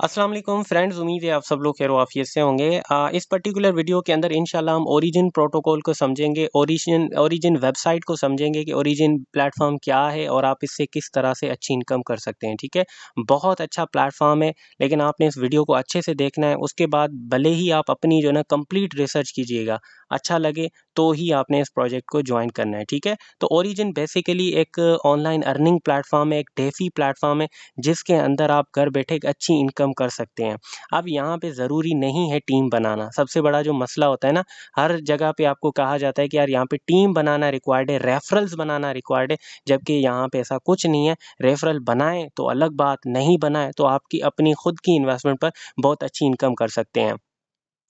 अस्सलाम वालेकुम फ्रेंड्स, उम्मीद है आप सब लोग खैर आफियत से होंगे। इस पर्टिकुलर वीडियो के अंदर इंशाल्लाह हम ओरिजिन प्रोटोकॉल को समझेंगे, ओरिजिन ओरिजिन वेबसाइट को समझेंगे कि ओरिजिन प्लेटफॉर्म क्या है और आप इससे किस तरह से अच्छी इनकम कर सकते हैं। ठीक है, बहुत अच्छा प्लेटफॉर्म है, लेकिन आपने इस वीडियो को अच्छे से देखना है। उसके बाद भले ही आप अपनी जो ना कंप्लीट रिसर्च कीजिएगा, अच्छा लगे तो ही आपने इस प्रोजेक्ट को ज्वाइन करना है। ठीक है, तो ओरिजिन बेसिकली एक ऑनलाइन अर्निंग प्लेटफॉर्म है, एक डेफी प्लेटफॉर्म है, जिसके अंदर आप घर बैठे एक अच्छी इनकम कर सकते हैं। अब यहाँ पे ज़रूरी नहीं है टीम बनाना। सबसे बड़ा जो मसला होता है ना, हर जगह पे आपको कहा जाता है कि यार यहाँ पे टीम बनाना रिक्वायर्ड है, रेफरल्स बनाना रिक्वायर्ड है, जबकि यहाँ पे ऐसा कुछ नहीं है। रेफरल बनाएं तो अलग बात, नहीं बनाएं तो आपकी अपनी खुद की इन्वेस्टमेंट पर बहुत अच्छी इनकम कर सकते हैं।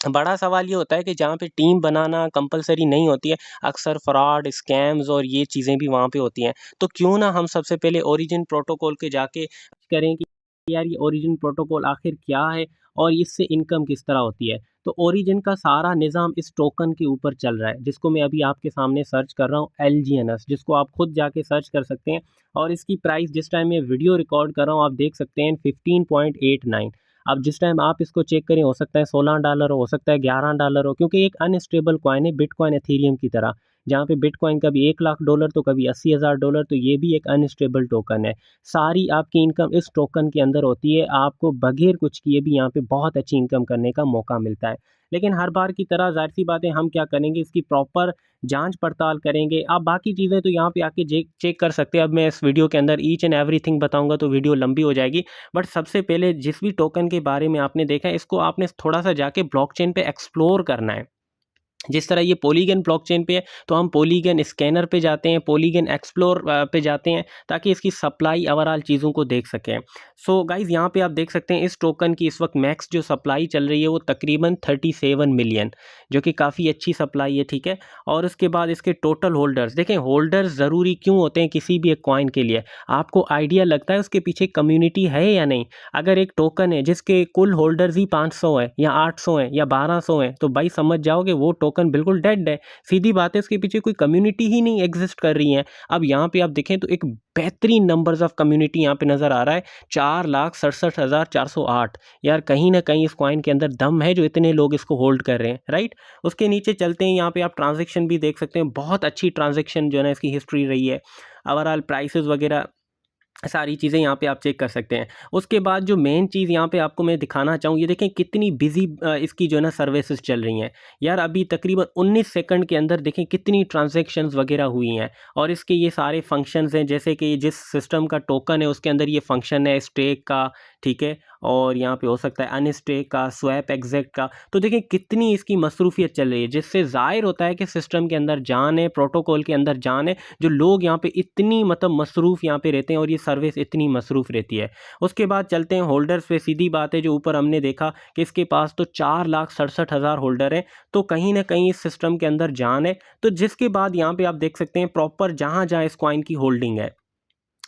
बड़ा सवाल ये होता है कि जहाँ पे टीम बनाना कंपलसरी नहीं होती है, अक्सर फ्रॉड, स्कैम्स और ये चीज़ें भी वहाँ पे होती हैं। तो क्यों ना हम सबसे पहले ओरिजिन प्रोटोकॉल के जाके करें कि यार ये ओरिजिन प्रोटोकॉल आखिर क्या है और इससे इनकम किस तरह होती है। तो ओरिजिन का सारा निज़ाम इस टोकन के ऊपर चल रहा है, जिसको मैं अभी आपके सामने सर्च कर रहा हूँ, LGNS, जिसको आप खुद जाके सर्च कर सकते हैं। और इसकी प्राइस जिस टाइम मैं वीडियो रिकॉर्ड कर रहा हूँ आप देख सकते हैं 15.89। अब जिस टाइम आप इसको चेक करें हो सकता है $16 हो सकता है $11 हो, क्योंकि एक अनस्टेबल कॉइन है, बिटकॉइन एथेरियम की तरह। जहाँ पे बिटकॉइन कभी $1,00,000 तो कभी $80,000, तो ये भी एक अनस्टेबल टोकन है। सारी आपकी इनकम इस टोकन के अंदर होती है, आपको बगैर कुछ किए भी यहाँ पे बहुत अच्छी इनकम करने का मौका मिलता है। लेकिन हर बार की तरह ज़ाहिर सी बात है, हम क्या करेंगे, इसकी प्रॉपर जांच पड़ताल करेंगे। आप बाकी चीज़ें तो यहाँ पे आके चेक कर सकते हैं। अब मैं इस वीडियो के अंदर ईच एंड एवरीथिंग बताऊंगा तो वीडियो लंबी हो जाएगी। बट सबसे पहले जिस भी टोकन के बारे में आपने देखा है, इसको आपने थोड़ा सा जाके ब्लॉकचेन पे एक्सप्लोर करना है। जिस तरह ये पॉलीगन ब्लॉकचेन पे है, तो हम पॉलीगन स्कैनर पे जाते हैं, पॉलीगन एक्सप्लोर पे जाते हैं, ताकि इसकी सप्लाई ओवरऑल चीज़ों को देख सकें। सो गाइज़, यहाँ पे आप देख सकते हैं इस टोकन की इस वक्त मैक्स जो सप्लाई चल रही है वो तकरीबन 37 मिलियन, जो कि काफ़ी अच्छी सप्लाई है। ठीक है, और उसके बाद इसके टोटल होल्डर्स देखें। होल्डर्स ज़रूरी क्यों होते हैं किसी भी एक कॉइन के लिए? आपको आइडिया लगता है उसके पीछे कम्युनिटी है या नहीं? अगर एक टोकन है जिसके कुल होल्डर्स ही 500 है या 800 है या 1200 है, तो भाई समझ जाओगे वो टोकन बिल्कुल डेड है। सीधी बात है, इसके पीछे कोई कम्युनिटी ही नहीं एग्जिस्ट कर रही है। अब यहाँ पे आप देखें तो एक बेहतरीन नंबर्स ऑफ कम्युनिटी यहाँ पे नज़र आ रहा है, 4,67,408। यार कहीं ना कहीं इस कॉइन के अंदर दम है जो इतने लोग इसको होल्ड कर रहे हैं, राइट। उसके नीचे चलते हैं, यहाँ पे आप ट्रांजेक्शन भी देख सकते हैं, बहुत अच्छी ट्रांजेक्शन जो है ना इसकी हिस्ट्री रही है। ओवरऑल प्राइसेस वगैरह सारी चीज़ें यहाँ पे आप चेक कर सकते हैं। उसके बाद जो मेन चीज़ यहाँ पे आपको मैं दिखाना चाहूँ, ये देखें कितनी बिजी इसकी जो है ना सर्विसेज चल रही हैं। यार अभी तकरीबन 19 सेकंड के अंदर देखें कितनी ट्रांजैक्शंस वगैरह हुई हैं। और इसके ये सारे फंक्शंस हैं, जैसे कि जिस सिस्टम का टोकन है उसके अंदर ये फंक्शन है स्टेक का, ठीक है, और यहाँ पे हो सकता है अनस्टेक का, स्वैप एग्जैक्ट का। तो देखें कितनी इसकी मसरूफियत चल रही है, जिससे ज़ाहिर होता है कि सिस्टम के अंदर जान है, प्रोटोकॉल के अंदर जान है, जो लोग यहाँ पे इतनी मतलब मसरूफ़ यहाँ पे रहते हैं और ये सर्विस इतनी मसरूफ़ रहती है। उसके बाद चलते हैं होल्डर्स पे। सीधी बात है, जो ऊपर हमने देखा कि इसके पास तो 4,67,000 होल्डर हैं, तो कहीं ना कहीं इस सिस्टम के अंदर जान है। तो जिसके बाद यहाँ पे आप देख सकते हैं प्रॉपर जहाँ जहाँ इस कॉइन की होल्डिंग है।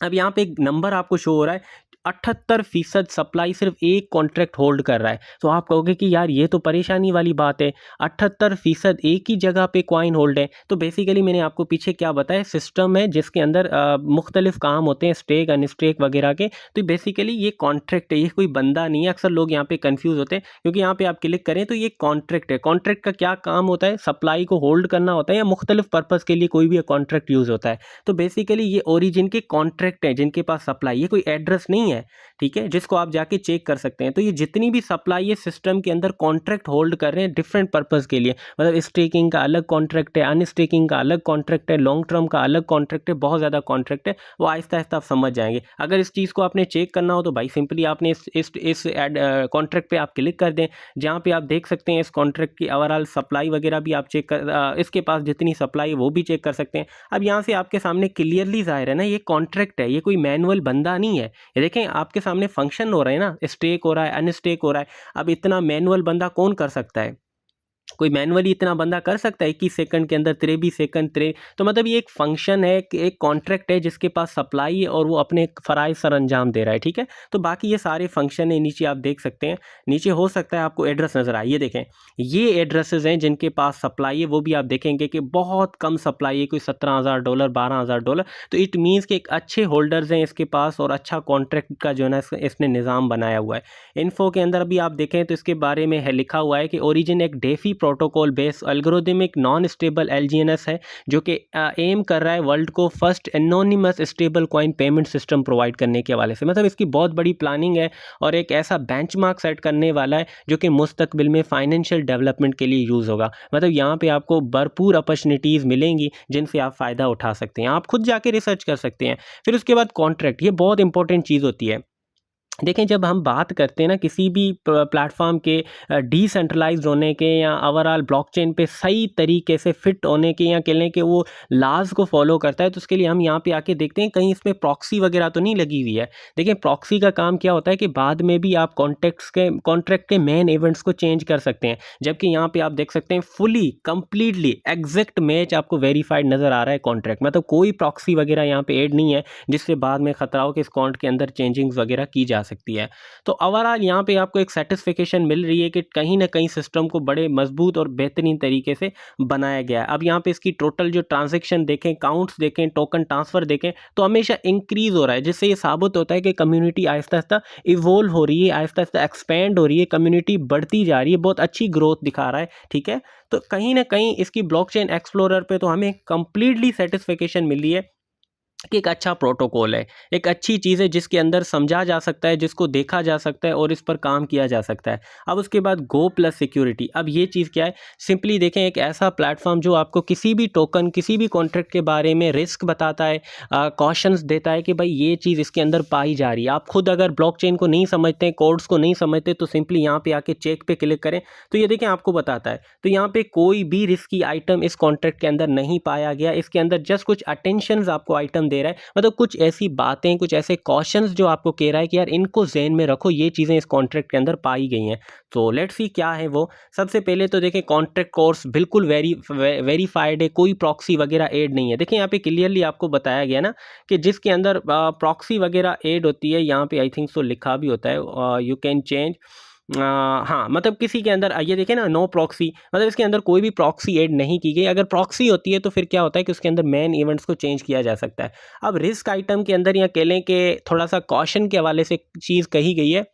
अब यहाँ पे एक नंबर आपको शो हो रहा है, 78% सप्लाई सिर्फ एक कॉन्ट्रैक्ट होल्ड कर रहा है। तो आप कहोगे कि यार ये तो परेशानी वाली बात है, 78% एक ही जगह पे कॉइन होल्ड है। तो बेसिकली मैंने आपको पीछे क्या बताया, सिस्टम है जिसके अंदर मुख्तलिफ काम होते हैं, स्टेक अनस्टेक वगैरह के। तो बेसिकली ये कॉन्ट्रैक्ट है, ये कोई बंदा नहीं है। अक्सर लोग यहाँ पे कन्फ्यूज़ होते हैं, क्योंकि यहाँ पे आप क्लिक करें तो ये कॉन्ट्रैक्ट है। कॉन्ट्रैक्ट का क्या काम होता है? सप्लाई को होल्ड करना होता है, या मुख्तलिफ पर्पज़ के लिए कोई भी कॉन्ट्रैक्ट यूज़ होता है। तो बेसिकली ये ओरिजिन के कॉन्ट्रैक्ट हैं जिनके पास सप्लाई, ये कोई एड्रेस नहीं है, ठीक है, जिसको आप जाके चेक कर सकते हैं। तो ये जितनी भी सप्लाई है सिस्टम के अंदर कॉन्ट्रैक्ट होल्ड कर रहे हैं डिफरेंट पर्पज़ के लिए। मतलब स्टेकिंग का अलग कॉन्ट्रैक्ट है, अनस्टेकिंग का अलग कॉन्ट्रैक्ट है, लॉन्ग टर्म का अलग कॉन्ट्रैक्ट है, बहुत ज़्यादा कॉन्ट्रैक्ट है। वो आहिस्ता आहिस्ता आप समझ जाएंगे। अगर इस चीज़ को आपने चेक करना हो तो भाई सिंपली आपने इस कॉन्ट्रैक्ट पे आप क्लिक कर दें, जहाँ पे आप देख सकते हैं इस कॉन्ट्रैक्ट की ओवरऑल सप्लाई वगैरह भी आप चेक कर, इसके पास जितनी सप्लाई है वो भी चेक कर सकते हैं। अब यहाँ से आपके सामने क्लियरली ज़ाहिर है ना, ये कॉन्ट्रैक्ट है, ये कोई मैनुअल बंदा नहीं है। ये देखें आपके सामने फंक्शन हो रहे हैं ना, स्टेक हो रहा है, अनस्टेक हो रहा है। अब इतना मैनुअल बंदा कौन कर सकता है? कोई मैनुअली इतना बंदा कर सकता है 21 सेकंड के अंदर 23 सेकंड तो मतलब ये एक फंक्शन है, एक कॉन्ट्रैक्ट है जिसके पास सप्लाई है और वो अपने फ़राइज़ सर अंजाम दे रहा है, ठीक है। तो बाकी ये सारे फंक्शन है, नीचे आप देख सकते हैं। नीचे हो सकता है आपको एड्रेस नज़र आए, ये देखें, ये एड्रेसेस हैं जिनके पास सप्लाई है। वो भी आप देखेंगे कि बहुत कम सप्लाई है, कोई $17,000 $12,000। तो इट मीन्स कि एक अच्छे होल्डर्स हैं इसके पास और अच्छा कॉन्ट्रैक्ट का जो है ना इसने निज़ाम बनाया हुआ है। इन्फो के अंदर भी आप देखें तो इसके बारे में है लिखा हुआ है कि ओरिजिन एक DeFi protocol based algorithmic non stable LGNS है, जो कि एम कर रहा है वर्ल्ड को first anonymous stable coin payment system provide करने के हवाले से। मतलब इसकी बहुत बड़ी प्लानिंग है और एक ऐसा बेंचमार्क सेट करने वाला है जो कि मुस्तकबिल में फाइनेंशियल डेवलपमेंट के लिए यूज़ होगा। मतलब यहाँ पे आपको भरपूर अपॉर्चुनिटीज़ मिलेंगी जिनसे आप फ़ायदा उठा सकते हैं। आप खुद जाके रिसर्च कर सकते हैं। फिर उसके बाद कॉन्ट्रैक्ट, ये बहुत इंपॉर्टेंट चीज़ होती है। देखें, जब हम बात करते हैं ना किसी भी प्लेटफॉर्म के डिसेंट्रलाइज्ड होने के या ओवरऑल ब्लॉकचेन पे सही तरीके से फिट होने के, या कह लें कि वो लाज को फॉलो करता है, तो उसके लिए हम यहाँ पे आके देखते हैं कहीं इसमें प्रॉक्सी वगैरह तो नहीं लगी हुई है। देखिए, प्रॉक्सी का काम क्या होता है कि बाद में भी आप कॉन्ट्रैक्ट के मेन इवेंट्स को चेंज कर सकते हैं। जबकि यहाँ पे आप देख सकते हैं फुली कंप्लीटली एग्जैक्ट मैच आपको वेरीफाइड नज़र आ रहा है कॉन्ट्रैक्ट। मतलब कोई प्रॉक्सी वगैरह यहाँ पे ऐड नहीं है जिससे बाद में खतरा हो कि इस कॉन्ट के अंदर चेंजिंग्स वगैरह की जा सकती है। तो ओवरऑल यहाँ पे आपको एक सेटिस्फिकेशन मिल रही है कि कहीं ना कहीं सिस्टम को बड़े मजबूत और बेहतरीन तरीके से बनाया गया है। अब यहाँ पे इसकी टोटल जो ट्रांजैक्शन देखें, काउंट्स देखें, टोकन ट्रांसफ़र देखें, तो हमेशा इंक्रीज़ हो रहा है, जिससे ये साबित होता है कि कम्युनिटी आहिस्ता आहिस्ता इवोल्व हो रही है, आहिस्ता आहिस्ता एक्सपेंड हो रही है, कम्युनिटी बढ़ती जा रही है, बहुत अच्छी ग्रोथ दिखा रहा है, ठीक है। तो कहीं ना कहीं इसकी ब्लॉकचेन एक्सप्लोरर पे तो हमें कंप्लीटली सेटिस्फिकेशन मिल रही है कि एक अच्छा प्रोटोकॉल है, एक अच्छी चीज़ है जिसके अंदर समझा जा सकता है, जिसको देखा जा सकता है और इस पर काम किया जा सकता है। अब उसके बाद गो प्लस सिक्योरिटी, अब ये चीज़ क्या है? सिंपली देखें, एक ऐसा प्लेटफॉर्म जो आपको किसी भी टोकन, किसी भी कॉन्ट्रैक्ट के बारे में रिस्क बताता है, कॉशंस देता है कि भाई ये चीज़ इसके अंदर पाई जा रही है। आप खुद अगर ब्लॉकचेन को नहीं समझते हैं, कोड्स को नहीं समझते, तो सिंपली यहाँ पे आके चेक पे क्लिक करें तो ये देखें आपको बताता है। तो यहाँ पे कोई भी रिस्की आइटम इस कॉन्ट्रैक्ट के अंदर नहीं पाया गया। इसके अंदर जस्ट कुछ अटेंशंस आपको आइटम दे रहा है, मतलब कुछ ऐसी बातें, कुछ ऐसे कॉशंस जो आपको कह रहा है कि यार इनको ज़हन में रखो, ये चीज़ें इस कॉन्ट्रैक्ट के अंदर पाई गई हैं। तो लेट्स सी क्या है वो। सबसे पहले तो देखें, कॉन्ट्रैक्ट कोर्स बिल्कुल वेरीफाइड है, कोई प्रॉक्सी वगैरह ऐड नहीं है। देखें यहाँ पे क्लियरली आपको बताया गया ना कि जिसके अंदर प्रॉक्सी वगैरह ऐड होती है, यहाँ पे आई थिंक सो लिखा भी होता है यू कैन चेंज, हाँ, मतलब किसी के अंदर ये देखें ना, नो प्रॉक्सी, मतलब इसके अंदर कोई भी प्रॉक्सी ऐड नहीं की गई। अगर प्रॉक्सी होती है तो फिर क्या होता है कि उसके अंदर मेन इवेंट्स को चेंज किया जा सकता है। अब रिस्क आइटम के अंदर या कह लें कि थोड़ा सा कॉशन के हवाले से चीज़ कही गई है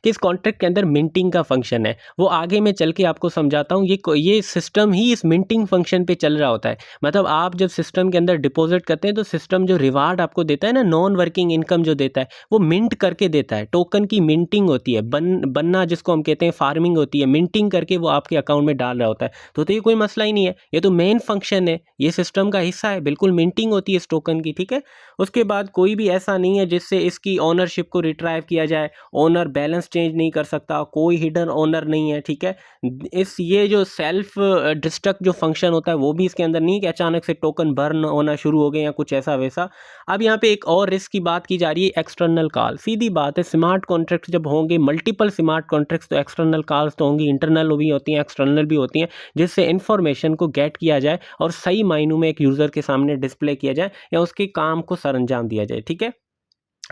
कि इस कॉन्ट्रैक्ट के अंदर मिंटिंग का फंक्शन है। वो आगे मैं चल के आपको समझाता हूँ। ये सिस्टम ही इस मिंटिंग फंक्शन पे चल रहा होता है। मतलब आप जब सिस्टम के अंदर डिपॉजिट करते हैं तो सिस्टम जो रिवार्ड आपको देता है ना, नॉन वर्किंग इनकम जो देता है, वो मिंट करके देता है। टोकन की मिंटिंग होती है, बनना जिसको हम कहते हैं, फार्मिंग होती है, मिंटिंग करके वो आपके अकाउंट में डाल रहा होता है। तो ये कोई मसला ही नहीं है, ये तो मेन फंक्शन है, ये सिस्टम का हिस्सा है, बिल्कुल मिंटिंग होती है इस टोकन की, ठीक है। उसके बाद कोई भी ऐसा नहीं है जिससे इसकी ओनरशिप को रिट्राइव किया जाए। ओनर बैलेंस चेंज नहीं कर सकता, कोई हिडन ओनर नहीं है, ठीक है। ये जो सेल्फ डिस्ट्रक्ट जो फंक्शन होता है वो भी इसके अंदर नहीं है कि अचानक से टोकन बर्न होना शुरू हो गए या कुछ ऐसा वैसा। अब यहाँ पे एक और रिस्क की बात की जा रही है, एक्सटर्नल कॉल। सीधी बात है, स्मार्ट कॉन्ट्रैक्ट जब होंगे, मल्टीपल स्मार्ट कॉन्ट्रैक्ट्स, तो एक्सटर्नल कॉल्स तो होंगी, इंटरनल भी होती हैं, एक्सटर्नल भी होती हैं, जिससे इंफॉर्मेशन को गेट किया जाए और सही मायनों में एक यूज़र के सामने डिस्प्ले किया जाए या उसके काम को सरअंजाम दिया जाए, ठीक है।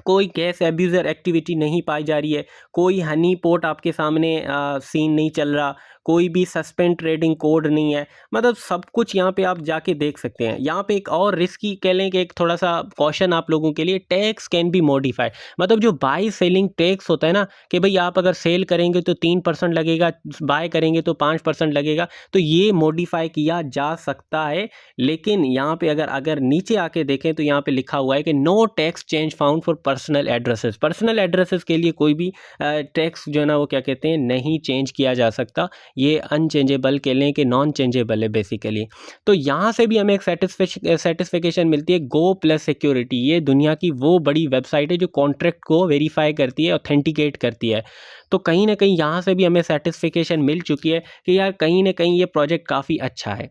कोई कैश एब्यूज़र एक्टिविटी नहीं पाई जा रही है, कोई हनी पोट आपके सामने सीन नहीं चल रहा, कोई भी सस्पेंड ट्रेडिंग कोड नहीं है। मतलब सब कुछ यहाँ पे आप जाके देख सकते हैं। यहाँ पे एक और रिस्की कह लें कि एक थोड़ा सा कॉशन आप लोगों के लिए, टैक्स कैन बी मॉडिफाइड। मतलब जो बाई सेलिंग टैक्स होता है ना, कि भाई आप अगर सेल करेंगे तो 3% लगेगा, बाय करेंगे तो 5% लगेगा, तो ये मॉडिफाई किया जा सकता है। लेकिन यहाँ पे अगर नीचे आके देखें तो यहाँ पे लिखा हुआ है कि no tax change found for personal addresses. Personal addresses के लिए कोई भी टैक्स जो है ना, वो क्या कहते हैं, नहीं चेंज किया जा सकता। ये अनचेंजेबल कह लें कि नॉन चेंजेबल है बेसिकली। तो यहाँ से भी हमें एक सेटिस्फिकेशन मिलती है। गो प्लस सिक्योरिटी, ये दुनिया की वो बड़ी वेबसाइट है जो कॉन्ट्रैक्ट को वेरीफाई करती है, ऑथेंटिकेट करती है। तो कहीं ना कहीं यहाँ से भी हमें सेटिस्फिकेशन मिल चुकी है कि यार कहीं ना कहीं ये प्रोजेक्ट काफ़ी अच्छा है।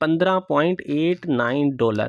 $15.89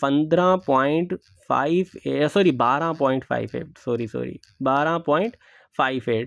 12.58.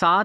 7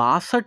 62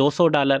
$200.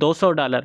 $200,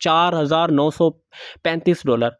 $4935.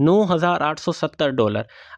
$9870.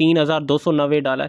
$3290.